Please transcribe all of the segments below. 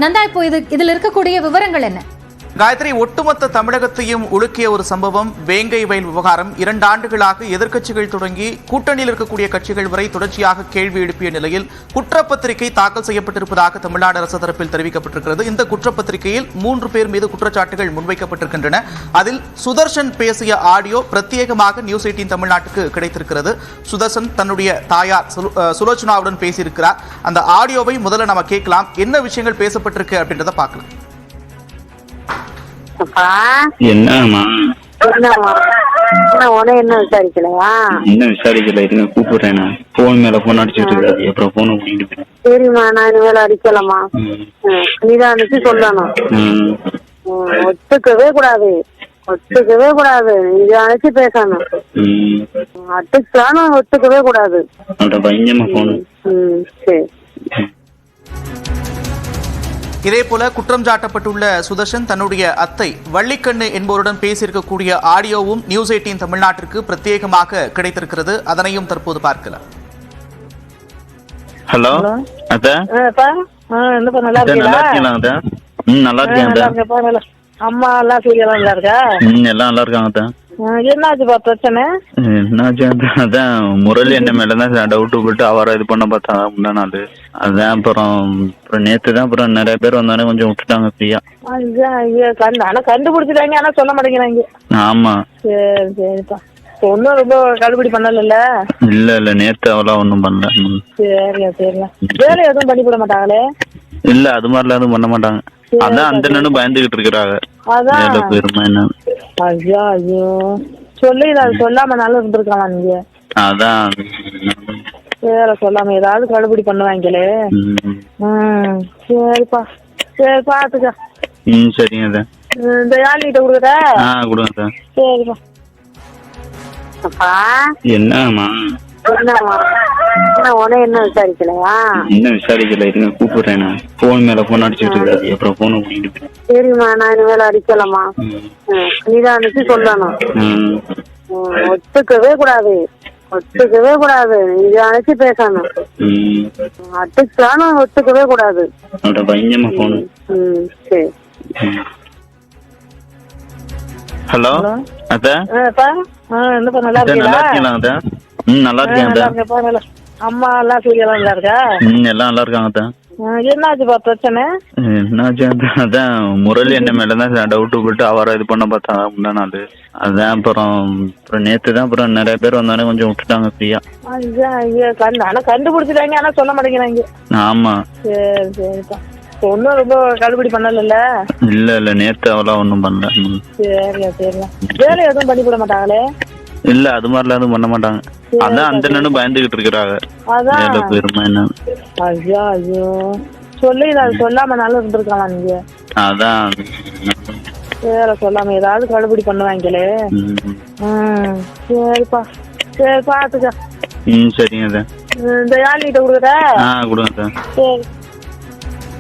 நந்தா, இப்போ இதுல இருக்கக்கூடிய விவரங்கள் என்ன? காயத்ரி, ஒட்டுமொத்த தமிழகத்தையும் உலுக்கிய ஒரு சம்பவம் வேங்கை வயல் விவகாரம். 2 ஆண்டுகளாக எதிர்க்கட்சிகள் தொடங்கி கூட்டணியில் இருக்கக்கூடிய கட்சிகள் வரை தொடர்ச்சியாக கேள்வி எழுப்பிய நிலையில் குற்றப்பத்திரிகை தாக்கல் செய்யப்பட்டிருப்பதாக தமிழ்நாடு அரசு தரப்பில் தெரிவிக்கப்பட்டிருக்கிறது. இந்த குற்றப்பத்திரிகையில் 3 பேர் மீது குற்றச்சாட்டுகள் முன்வைக்கப்பட்டிருக்கின்றன. அதில் சுதர்ஷன் பேசிய ஆடியோ பிரத்யேகமாக நியூஸ் 18 தமிழ்நாட்டுக்கு கிடைத்திருக்கிறது. சுதர்ஷன் தன்னுடைய தாயார் சுலோச்சனாவுடன் பேசியிருக்கிறார். அந்த ஆடியோவை முதல்ல நம்ம கேட்கலாம். என்ன விஷயங்கள் பேசப்பட்டிருக்கு அப்படின்றத பார்க்கலாம். என்னம்மா என்ன விசாரிக்கலையா? என்ன விசாரிக்கல, இருங்க கூப்பிடுறேன். போன் மேல போன் அடிச்சுட்டு இருக்காது, அப்புறம் போன பண்ணிட்டு. சரிம்மா, நான் இனிமேல அடிக்கலாமா? நீதான் அனுப்பி சொல்லணும். ஒத்துக்கவே கூடாது, ஒத்துக்கவே கூடாது. நீங்க அனுப்பிச்சு பேசணும். அட்டுச்சானும் ஒத்துக்கவே கூடாது. பயங்கரமா போன. சரி. இதேபோல குற்றம் சாட்டப்பட்டுள்ள சுதர்ஷன் தன்னுடைய அத்தை வள்ளிக்கண்ணு என்பவருடன் பேசியிருக்கக்கூடிய ஆடியோவும் நியூஸ் 18 தமிழ்நாட்டிற்கு பிரத்யேகமாக கிடைத்திருக்கிறது. அதனையும் தற்போது பார்க்கலாம். ஹலோ அத்தா, நல்லா இருக்கீங்களா? நல்லா இருக்கேன். அம்மா எல்லாம் சீரியலாம் நல்லா இருக்கா? எல்லாம் நல்லா இருக்காங்க அத்தா. என்னாச்சுப்பா பிரச்சனை? என்னாச்சு அதான் முரளி என்ன மேலதான் டவுட் போட்டு அவரை இது பண்ண பார்த்தா முந்தா நாள். அதான் அப்புறம் நேத்து தான் அப்புறம் நிறைய பேர் வந்தானே கொஞ்சம் விட்டுட்டாங்க ஃப்ரீயா. ஆனா கண்டுபிடிச்சிட்டாங்க, ஆனா சொல்ல மாட்டேங்கிறாங்க. ஆமா. சரி சரிப்பா. ஒன்னும் ரொம்ப கடுபிடி பண்ணல? இல்ல நேத்து அவளா ஒன்னும் பண்ணல. சரியா சரியா. வேலை எதுவும் பண்ணிவிட மாட்டாங்களே? இல்ல அது மாதிரிலாம் எதுவும் பண்ண மாட்டாங்க. அதான் அந்த அண்ணனும் பயந்துகிட்டு இருக்கிறாங்க. ஐயோ ஐயோ, சொல்லி சொல்லாம நல்லா இருந்திருக்கலாம் நீங்க. அதான் வேற சொல்லாம ஏதாவது கடுபிடி பண்ணுவாங்களே. சரிப்பா, சரி பாத்துக்க. சரிங்க. இந்த யாழ்கிட்ட கொடுக்குறா? கொடுங்க. சரிப்பா. என்னம்மா என்ன விசாரிக்கலையா? என்ன விசாரிக்கல, இருங்க கூப்பிடுறேன். போன் மேல போன் அடிச்சுட்டு இருக்காது, அப்புறம் போன பண்ணிட்டு. சரிம்மா, நான் இனிமேல அடிக்கலாமா? நீதான் அனுப்பி சொல்லணும். ஒத்துக்கவே கூடாது, ஒத்துக்கவே கூடாது. நீங்க அனுப்பிச்சு பேசணும். அட்டுச்சானும் ஒத்துக்கவே கூடாது. பயங்கரமா போன. சரி. ஹலோ அத்தா, நல்லா இருக்கீங்களா? நல்லா இருக்கேன். அம்மா எல்லாம் சீரியலாம் நல்லா இருக்கா? எல்லாம் நல்லா இருக்காங்க அத்தா. என்னாச்சுப்பா பிரச்சனை? என்னாச்சு அதான் முரளி என்ன மேலதான் டவுட் போட்டு அவரை இது பண்ண பார்த்தா முந்தா நாள். அதான் அப்புறம் நேத்து தான் அப்புறம் நிறைய பேர் வந்தானே கொஞ்சம் விட்டுட்டாங்க ஃப்ரீயா. ஆனா கண்டுபிடிச்சிட்டாங்க, ஆனா சொல்ல மாட்டேங்கிறாங்க. ஆமா. சரி சரிப்பா. ஒன்னும் ரொம்ப கடுபிடி பண்ணல? இல்ல நேத்து அவளா ஒன்னும் பண்ணல. சரியா சரியா. வேலை எதுவும் பண்ணிவிட மாட்டாங்களே? இல்ல அது மாதிரிலாம் எதுவும் பண்ண மாட்டாங்க. அதான் அந்த அண்ணனும் பயந்துகிட்டு இருக்கிறாங்க. ஐயோ ஐயோ, சொல்லி சொல்லாம நல்லா இருந்திருக்கலாம் நீங்க. அதான் வேற சொல்லாம ஏதாவது கடுபிடி பண்ணுவாங்களே. சரிப்பா, சரி பாத்துக்க. சரிங்க. இந்த யாழ்கிட்ட கொடுக்குறா? கொடுங்க. சரி.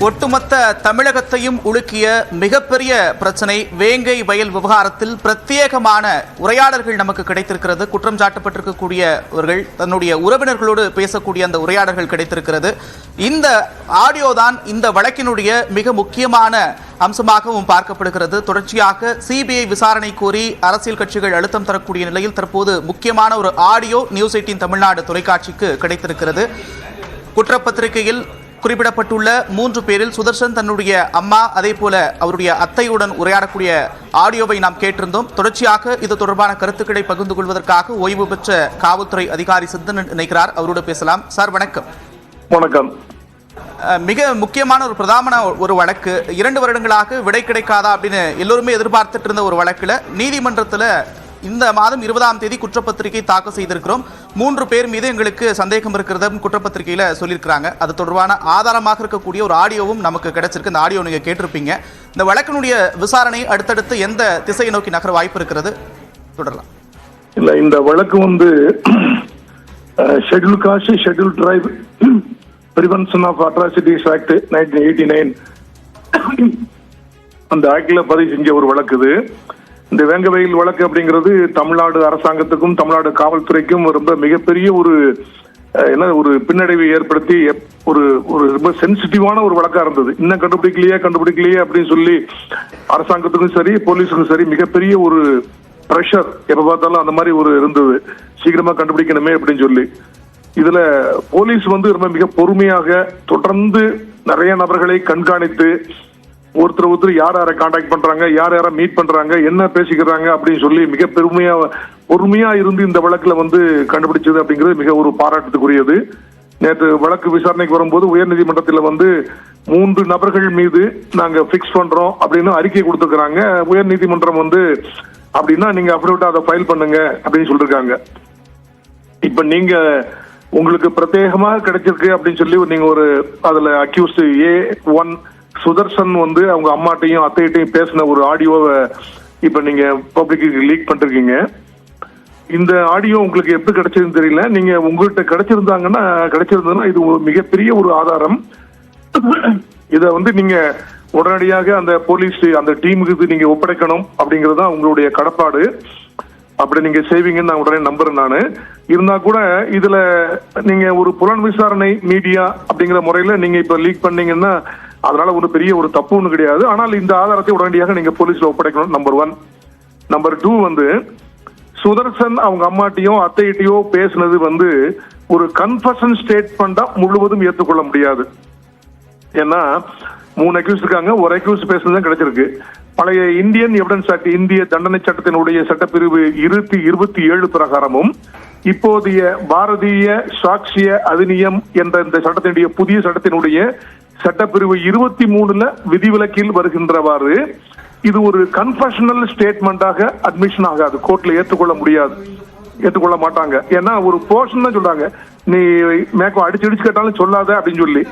ஒட்டுமொத்த தமிழகத்தையும் உலுக்கிய மிகப்பெரிய பிரச்சனை வேங்கை வயல் விவகாரத்தில் பிரத்யேகமான உரையாடல்கள் நமக்கு கிடைத்திருக்கிறது. குற்றம் சாட்டப்பட்டிருக்கக்கூடியவர்கள் தன்னுடைய உறவினர்களோடு பேசக்கூடிய அந்த உரையாடல்கள் கிடைத்திருக்கிறது. இந்த ஆடியோ தான் இந்த வழக்கினுடைய மிக முக்கியமான அம்சமாகவும் பார்க்கப்படுகிறது. தொடர்ச்சியாக சிபிஐ விசாரணை கோரி அரசியல் கட்சிகள் அழுத்தம் தரக்கூடிய நிலையில் தற்போது முக்கியமான ஒரு ஆடியோ நியூஸ் 18 தமிழ்நாடு தொலைக்காட்சிக்கு கிடைத்திருக்கிறது. குற்றப்பத்திரிகையில் குறிப்பிடப்பட்டுள்ள 3 பேரில் சுதர்ஷன் தன்னுடைய அம்மா அதே போல அவருடைய அத்தையுடன் உரையாடக்கூடிய ஆடியோவை நாம் கேட்டிருந்தோம். தொடர்ச்சியாக இது தொடர்பான கருத்துக்களை பகிர்ந்து கொள்வதற்காக ஓய்வு பெற்ற காவல்துறை அதிகாரி சித்தன் இணைக்கிறார். அவரோடு பேசலாம். சார் வணக்கம். வணக்கம். மிக முக்கியமான ஒரு பிரதான ஒரு வழக்கு, 2 வருடங்களாக விடை கிடைக்காதா அப்படின்னு எல்லோருமே எதிர்பார்த்துட்டு இருந்த ஒரு வழக்குல நீதிமன்றத்தில் இந்த மாதம் 20ஆம் தேதி குற்றப்பத்திரிகை தாக்கல் செய்திருக்கிறோம். 3 பேர் மீது எங்களுக்கு சந்தேகம் இருக்கிறது குற்றப்பத்திரிகையில சொல்லியிருக்கிறாங்க. அது தொடர்பான ஆதாரமாக இருக்கக்கூடிய ஒரு ஆடியோவும் நமக்கு கிடைச்சிருக்கு. இந்த ஆடியோ நீங்க கேட்டிருப்பீங்க. இந்த வழக்கினுடைய விசாரணை அடுத்தடுத்து எந்த திசையை நோக்கி நகர வாய்ப்பு இருக்கிறது? தொடரலாம். இல்ல, இந்த வழக்கு schedule caste schedule tribe prevention of atrocities act 1989 அந்த ஆக்ட்ல பதிவு செஞ்ச ஒரு வழக்கு. இது இந்த வேங்கவயல் வழக்கு அப்படிங்கிறது தமிழ்நாடு அரசாங்கத்துக்கும் தமிழ்நாடு காவல்துறைக்கும் ரொம்ப மிகப்பெரிய ஒரு என்ன ஒரு பின்னடைவை ஏற்படுத்தி ஒரு ஒரு ரொம்ப சென்சிட்டிவான ஒரு வழக்கா இருந்தது. இன்னும் கண்டுபிடிக்கலையே அப்படின்னு சொல்லி அரசாங்கத்துக்கும் சரி போலீஸுக்கும் சரி மிகப்பெரிய ஒரு பிரஷர் எப்ப பார்த்தாலும் அந்த மாதிரி ஒரு இருந்தது, சீக்கிரமா கண்டுபிடிக்கணுமே அப்படின்னு சொல்லி. இதுல போலீஸ் வந்து ரொம்ப மிக பொறுமையாக தொடர்ந்து நிறைய நபர்களை கண்காணித்து ஒருத்தர் யார் யாரை கான்டாக்ட் பண்றாங்க, யார் யாரை மீட் பண்றாங்க, என்ன பேசிக்கிறாங்க அப்படின்னு சொல்லி மிக பொறுமையா இருந்து இந்த வழக்குல வந்து கண்டுபிடிச்சது அப்படிங்கிறது மிக ஒரு பாராட்டுக்குரியது. நேற்று வழக்கு விசாரணைக்கு வரும்போது உயர்நீதிமன்றத்தில் வந்து 3 நபர்கள் மீது நாங்க பிக்ஸ் பண்றோம் அப்படின்னு அறிக்கை கொடுத்துருக்காங்க. உயர்நீதிமன்றம் வந்து அப்படின்னா நீங்க அப்டேட் அதை ஃபைல் பண்ணுங்க அப்படின்னு சொல்லிருக்காங்க. இப்ப நீங்க உங்களுக்கு பிரத்யேகமாக கிடைச்சிருக்கு அப்படின்னு சொல்லி நீங்க ஒரு அதுல அக்யூஸ்ட் A1 சுதர்சன் வந்து அவங்க அம்மாட்டையும் அத்தையிட்டையும் பேசின ஒரு ஆடியோவை இப்ப நீங்க பப்ளிக்கு லீக் பண்ணிருக்கீங்க. இந்த ஆடியோ உங்களுக்கு எப்படி கிடைச்சதுன்னு தெரியல. நீங்க உங்கள்கிட்ட கிடைச்சிருந்ததுன்னா இது ஒரு மிகப்பெரிய ஒரு ஆதாரம். இத வந்து நீங்க உடனடியாக அந்த போலீஸ் அந்த டீமுக்கு நீங்க ஒப்படைக்கணும் அப்படிங்கிறது தான் உங்களுடைய கடப்பாடு. அப்படி நீங்க செய்வீங்கன்னு நான் உடனே நம்புறேன். நான் இருந்தா கூட இதுல நீங்க ஒரு புலன் விசாரணை மீடியா அப்படிங்கிற முறையில நீங்க இப்ப லீக் பண்ணீங்கன்னா அதனால ஒரு பெரிய ஒரு தப்பு ஒண்ணு கிடையாது. ஆனால் இந்த ஆதாரத்தை உடனடியாக நீங்க போலீஸ்ல ஒப்படைக்கணும், நம்பர் 1. நம்பர் 2 வந்து சுதர்சன் அவங்க அம்மாட்டையோ அத்தையிட்டையோ பேசுனது வந்து ஒரு கன்ஃபஷன் ஸ்டேட்மெண்டா முழுவதும் ஏற்றுக்கொள்ள முடியாது. ஏன்னா 3 அக்யூஸ் இருக்காங்க, ஒரு அக்யூஸ் பேசுனது கிடைச்சிருக்கு. பழைய இந்தியன் எவிடன்ஸ் ஆக்ட், இந்திய தண்டனை சட்டத்தினுடைய சட்டப்பிரிவு 227 பிரகாரமும் இப்போதைய பாரதிய சாட்சிய அதிநியம் என்ற இந்த சட்டத்தினுடைய புதிய சட்டத்தினுடைய சட்டப்பிரிவு 23ல விதிவிலக்கில் வருகின்றவாறு இது ஒரு கன்ஃபஷனல் ஸ்டேட்மெண்டாக அட்மிஷன் ஆகாது, கோர்ட்ல ஏற்றுக்கொள்ள மாட்டாங்க. ஏன்னா ஒரு போர்ஷன் தான் சொல்றாங்க, நீ மேக்கம் அடிச்சு கேட்டாலும் சொல்லாத அப்படின்னு சொல்லி.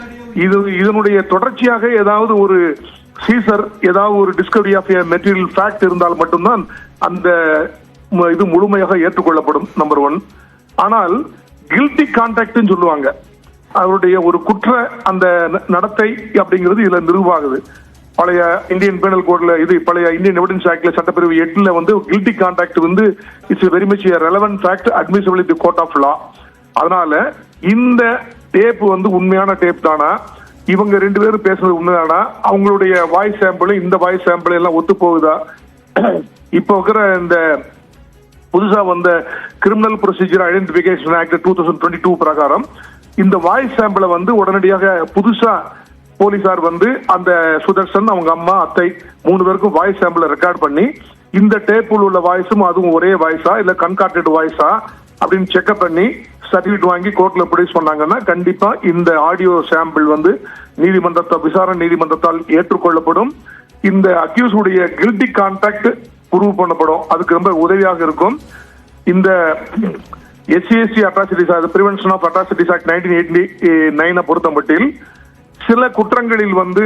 இதனுடைய தொடர்ச்சியாக ஏதாவது ஒரு சீசர், ஏதாவது ஒரு டிஸ்கவரி ஆஃப் மெட்டீரியல் ஃபேக்ட் இருந்தால் மட்டும்தான் அந்த இது முழுமையாக ஏற்றுக்கொள்ளப்படும், நம்பர் 1. ஆனால் கில்ட்டி கான்டாக்ட் சொல்லுவாங்க, அவருடைய ஒரு குற்ற அந்த நடத்தை அப்படிங்கிறது இதுல நிரூபமாகுது. பழைய இந்தியன் பீனல் கோட்ல பழைய இந்தியன் எவிடன்ஸ் ஆக்ட்ல சட்டப்பிரிவு 8ல வந்து கில்ட்டி கான்டாக்ட் வந்து it's very much relevant fact admissible in the court of law. அதனால இந்த டேப் வந்து உண்மையான டேப் தானா, இவங்க 2 பேரும் பேசுறது உண்மைதானா, அவங்களுடைய வாய்ஸ் சாம்பிள் இந்த வாய்ஸ் சாம்பிள் எல்லாம் ஒத்து போகுதா, இப்போ இருக்கிற இந்த புதுசா வந்த கிரிமினல் ப்ரொசீஜர் ஐடென்டிபிகேஷன் ஆக்ட் 2022 பிரகாரம் இந்த வாய்ஸ் சாம்பிளை வந்து உடனடியாக புதுசா போலீசார் வந்து அந்த சுதர்சன் அவங்க அம்மா அத்தை 3 பேருக்கும் வாய்ஸ் சாம்பிளை ரெக்கார்ட் பண்ணி இந்த டேப்பில் உள்ள வாய்ஸும் அதுவும் ஒரே வாய்ஸா இல்ல கன்கார்டட் வாய்ஸா அப்படின்னு செக்அப் பண்ணி சர்டிபிகேட் வாங்கி கோர்ட்ல ப்ரொடியூஸ் பண்ணாங்கன்னா கண்டிப்பா இந்த ஆடியோ சாம்பிள் வந்து விசாரணை நீதிமன்றத்தால் ஏற்றுக்கொள்ளப்படும். இந்த அக்யூஸ் உடைய கில்ட்டி கான்டாக்ட் ப்ரூவ் பண்ணப்படும், அதுக்கு ரொம்ப உதவியாக இருக்கும். இந்த SCSC atrocities prevention of atrocities act 1989 பொறுத்தமட்டில் சில குற்றங்களில் வந்து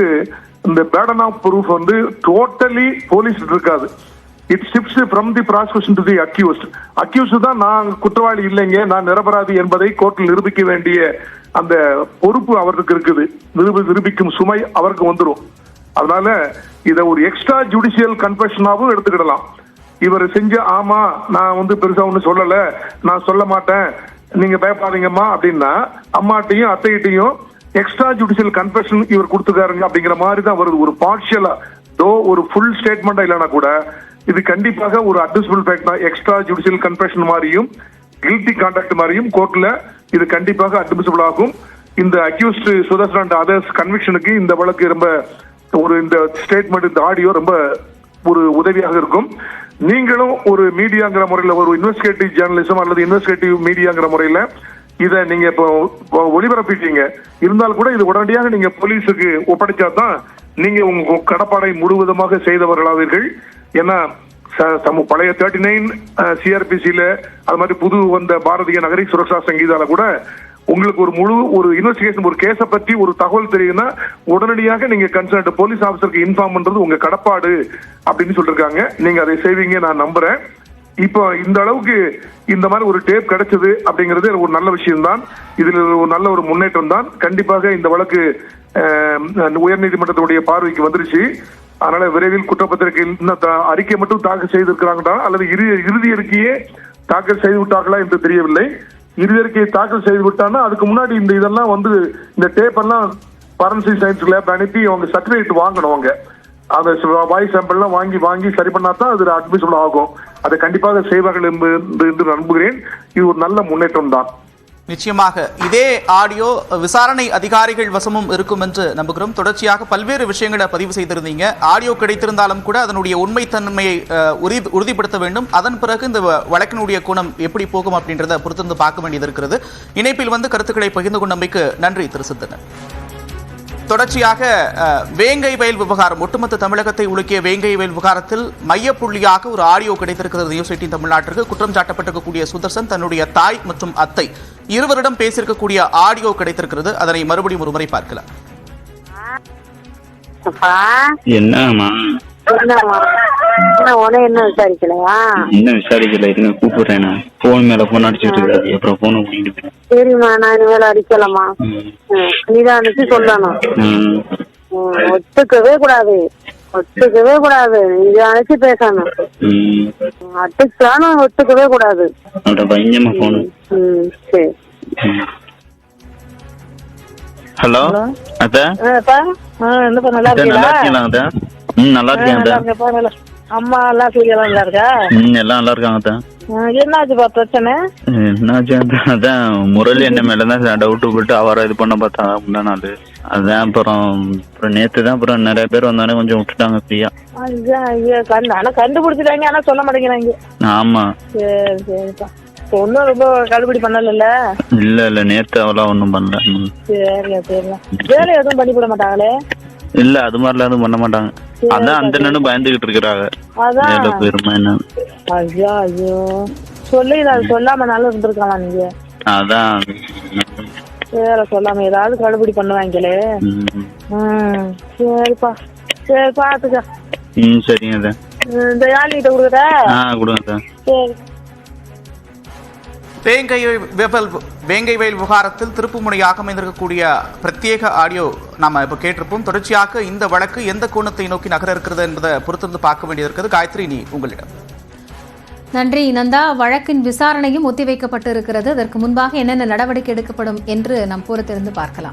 இந்த பேர்டன் ஆஃப் ப்ரூஃப் வந்து டோட்டலி போலீஸ் இருக்காது. It shifts from the prosecution to the accused தான் நான் குற்றவாளி இல்லைங்க, நான் நிரபராதி என்பதை கோர்ட்டில் நிரூபிக்க வேண்டிய அந்த பொறுப்பு அவருக்கு இருக்குது, நிரூபிக்கும் சுமை அவருக்கு வந்துடும். அதனால இதை ஒரு எக்ஸ்ட்ரா ஜுடிஷியல் கன்ஃபெஷனாவும் எடுத்துக்கிடலாம். இவர் செஞ்ச ஆமா நான் வந்து பெருசா ஒண்ணு சொல்லல, நான் சொல்ல மாட்டேன், நீங்க பயப்படாதீங்கம்மா அப்படின்னா அம்மாட்டையும் அத்தையிட்டையும் எக்ஸ்ட்ரா ஜுடிஷியல் கன்ஃபெஷன் இவர் கொடுத்துக்காருங்க அப்படிங்கிற மாதிரி தான் வருது. ஒரு பார்ஷியலா ஒரு ஃபுல் ஸ்டேட்மெண்டா இல்லைன்னா கூட இது கண்டிப்பாக ஒரு அட்மிசிபிள் ஃபேக்ட் தான். எக்ஸ்ட்ரா ஜுடிஷியல் கன்ஃபெஷன் மாதிரியும் கில்ட்டி கான்டாக்ட் மாதிரியும் கோர்ட்ல இது கண்டிப்பாக அட்மிசிபிள் ஆகும். இந்த அக்யூஸ்ட் சுதர்சன் அண்ட் அதர்ஸ் கன்விக்ஷனுக்கு இந்த வழக்கு ரொம்ப இந்த ஸ்டேட்மெண்ட் இந்த ஆடியோ ரொம்ப ஒரு உதவியாக இருக்கும். நீங்களும் ஒரு மீடியாங்கிற முறையில் ஒரு இன்வெஸ்டிகேட்டிவ் ஜேர்னலிசம் அல்லது இன்வெஸ்டிகேட்டிவ் மீடியாங்கிற முறையில் இதை நீங்க இப்போ ஒளிபரப்பிட்டீங்க இருந்தால் கூட இது உடனடியாக நீங்க போலீஸுக்கு ஒப்படைச்சா தான் நீங்க உங்க கடப்பாடை முழுவதுமாக செய்தவர்களாவீர்கள். ஏன்னா பழைய 39 CRPCல அது மாதிரி புது வந்த பாரதிய நகரி சுரக்ஷா சங்கீதால கூட உங்களுக்கு ஒரு இன்வெஸ்டிகேஷன் ஒரு கேஸை பற்றி ஒரு தகவல் தெரியுதுன்னா உடனடியாக நீங்க கன்சர்ன்ட் போலீஸ் ஆஃபீஸருக்கு இன்ஃபார்ம் பண்றது உங்க கடப்பாடு அப்படின்னு சொல்லிருக்காங்க. நீங்க அதை செய்வீங்க நான் நம்புறேன். இப்போ இந்த அளவுக்கு இந்த மாதிரி ஒரு டேப் கிடைச்சது அப்படிங்கிறது ஒரு நல்ல விஷயம் தான். இதுல ஒரு நல்ல ஒரு முன்னேற்றம் தான். கண்டிப்பாக இந்த வழக்கு உயர்நீதிமன்றத்தினுடைய பார்வைக்கு வந்துருச்சு. அதனால விரைவில் குற்றப்பத்திரிகையில் அறிக்கை மட்டும் தாக்கல் செய்திருக்கிறாங்களா அல்லது இறுதி அறிக்கையே தாக்கல் செய்து விட்டார்களா என்று தெரியவில்லை. இருதறிக்கை தாக்கல் செய்து விட்டான்னா அதுக்கு முன்னாடி இதெல்லாம் வந்து இந்த டேப் எல்லாம் ஃபாரன்சிக் சயின்ஸ் லேப் அனுப்பி அவங்க சர்டிபிகேட் வாங்கணும். அவங்க அந்த வாய்ஸ் சாம்பிள்லாம் வாங்கி சரி பண்ணா தான் அது அட்மிஷன் ஆகும். அதை கண்டிப்பாக செய்வார்கள் என்று நம்புகிறேன். இது ஒரு நல்ல முன்னேற்றம் தான். நிச்சயமாக இதே ஆடியோ விசாரணை அதிகாரிகள் வசமும் இருக்கும் என்று நம்புகிறோம். தொடர்ச்சியாக பல்வேறு விஷயங்களை பதிவு செய்திருந்தீங்க. ஆடியோ கிடைத்திருந்தாலும் கூட அதனுடைய உண்மைத்தன்மையை உறுதிப்படுத்த வேண்டும். அதன் பிறகு இந்த வழக்கினுடைய கோணம் எப்படி போகும் அப்படின்றத பொறுத்திருந்து பார்க்க வேண்டியது இருக்கிறது. இணைப்பில் வந்து கருத்துக்களை பகிர்ந்து கொண்டமைக்கு நன்றி திரு சித்தன். தொடர்ச்சியாக வேங்கை வயல் விவகாரம், ஒட்டுமொத்த தமிழகத்தை உலுக்கிய வேங்கை வயல் விவகாரத்தில் மையப்புள்ளியாக ஒரு ஆடியோ கிடைத்திருக்கிறது. நியூஸ் 18 தமிழ்நாட்டிற்கு குற்றம் சாட்டப்பட்டிருக்கக்கூடிய சுதர்சன் தன்னுடைய தாய் மற்றும் அத்தை இருவரிடம் பேசியிருக்கக்கூடிய ஆடியோ கிடைத்திருக்கிறது. அதனை மறுபடியும் ஒரு முறை பார்க்கலாம். என்னம்மா என்ன விசாரிக்கலையா? என்ன விசாரிக்கல, இருங்க கூப்பிடுறேன். போன் மேல போன் அடிச்சுட்டு இருக்காது, அப்புறம் போன கூட்டிட்டு. சரிம்மா, நான் இனிமேல் அடிக்கலாமா? நிதானிச்சு சொல்லணும். ஒத்துக்கவே கூடாது, நிதானிச்சு பேசணும். அடிச்சாலும் ஒத்துக்கவே கூடாது. பயங்கரமா போன. சரி. ஹலோ அத்தா, என்னப்பா நல்லா இருக்கீங்களா? அத்தா நல்லா இருக்கேன். அம்மா எல்லாம் நல்லா இருக்கா? எல்லாம் நல்லா இருக்காங்க. என்னாச்சுப்பா பிரச்சனை? என்னாச்சு அதான் முரளி என்ன மேலதான் டவுட்டு போட்டு அவரை இது பண்ண பார்த்தா முந்தா நாள். அதான் அப்புறம் நேத்து தான் அப்புறம் நிறைய பேர் வந்தானே கொஞ்சம் விட்டுட்டாங்க ஃப்ரீயா. ஆனா கண்டுபிடிச்சிட்டாங்க, ஆனா சொல்ல மாட்டேங்கிறாங்க. ஆமா. சரி சரிப்பா. ஒன்னும் ரொம்ப கடுபிடி பண்ணல? இல்ல நேத்து அவெல்லாம் ஒன்னும் பண்ணல. சரியா சரியா. வேலை எதுவும் பண்ணி போட மாட்டாங்களே? இல்ல அது மாதிரிலாம் எதுவும் பண்ண மாட்டாங்க. அதான் அந்த நின்னு பயந்துகிட்டு இருக்கிறாங்க. அதான் பேருமா என்ன? ஐயோ ஐயோ, சொல்லி சொல்லாம நல்லா இருந்திருக்கலாம் நீங்க. அதான் வேற சொல்லாம ஏதாவது கடுபிடி பண்ணுவாங்களே. சரிப்பா, சரி பாத்துக்க. சரிங்க. இந்த யாழ்கிட்ட கொடுக்குறா? கொடுங்க. சரி. வேங்கை வயல் விவகாரத்தில் திருப்புமுனையாக அமைந்திருக்கக்கூடிய பிரத்யேக ஆடியோ நாம இப்ப கேட்டிருப்போம். தொடர்ச்சியாக இந்த வழக்கு எந்த கோணத்தை நோக்கி நகர இருக்கிறது என்பதை பொறுத்திருந்து பார்க்க வேண்டியது இருக்கிறது. காயத்ரி, நீ உங்களிடம். நன்றி நந்தா. வழக்கின் விசாரணையும் ஒத்திவைக்கப்பட்டு இருக்கிறது. அதற்கு முன்பாக என்னென்ன நடவடிக்கை எடுக்கப்படும் என்று நாம் பொறுத்திருந்து பார்க்கலாம்.